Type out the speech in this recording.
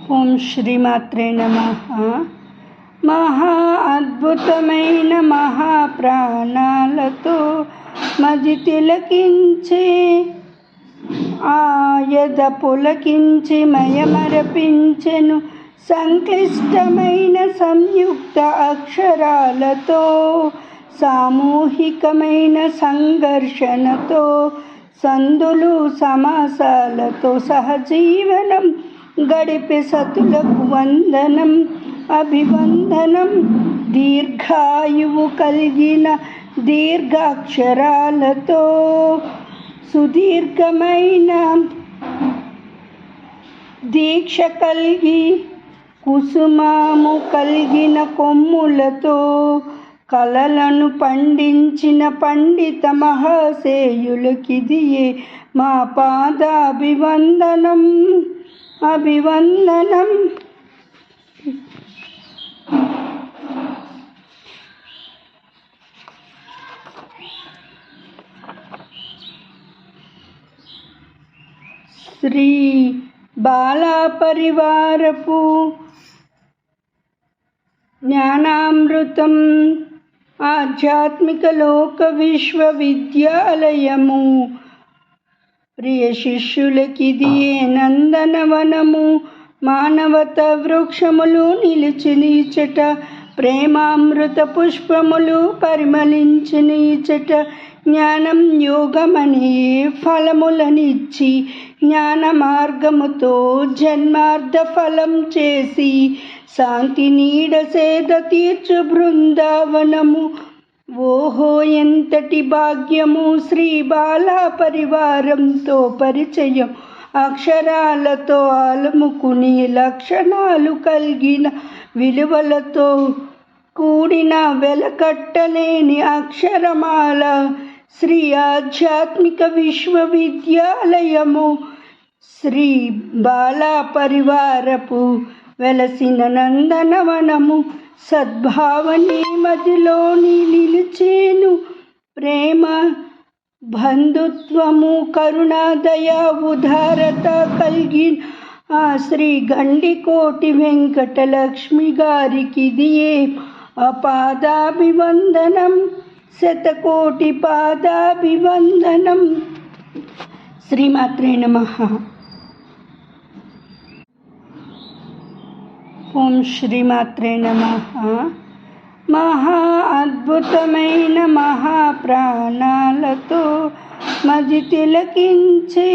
ఓం శ్రీమాత్రే నమః. మహా అద్భుతమైన మహాప్రాణాలతో మది తిలకించే ఆయద పులకించి మయమరపించెను సంక్లిష్టమైన సంయుక్త అక్షరాలతో సామూహికమైన సంఘర్షణతో సందులు సమాసాలతో సహజీవనం గడిపే సతులకు వందనం అభివందనం. దీర్ఘాయువు కలిగిన దీర్ఘాక్షరాలతో సుదీర్ఘమైన దీక్ష కలిగి కుసుమాము కలిగిన కొమ్ములతో కలలను పండించిన పండిత మహాశయులకిదియే మా పాదాభివందనం అభివందనం. శ్రీ బాలా పరివారపు జ్ఞానామృతం ఆధ్యాత్మిక లోక విశ్వవిద్యాలయము ప్రియ శిష్యులకిదియే నందనవనము. మానవత వృక్షములు నిలిచినీచట ప్రేమామృత పుష్పములు పరిమళించినీచట జ్ఞానం యోగమని ఫలములనిచ్చి జ్ఞాన మార్గముతో జన్మార్థ ఫలం చేసి శాంతి నీడ సేద తీర్చు బృందావనము. ఓహో ఎంతటి భాగ్యము! శ్రీ బాలా పరివారంతో పరిచయం అక్షరాలతో ఆలముకుని లక్షణాలు కలిగిన విలువలతో కూడిన వెలకట్టలేని అక్షరమాల శ్రీ ఆధ్యాత్మిక విశ్వవిద్యాలయము. శ్రీ బాలా పరివారపు వెలసిన నందనవనము సద్భావని మదిలోని నిలిచేను. ప్రేమ బంధుత్వము కరుణాదయ ఉదారత కలిగిన ఆ శ్రీ గండికోటి వెంకటలక్ష్మి గారికిదియే పాదాభివందనం శతకోటి పాదాభివందనం. శ్రీమాత్రే నమః. ఓం శ్రీమాత్రే నమః. మహా అద్భుతమైన మహాప్రాణాలతో మది తిలకించే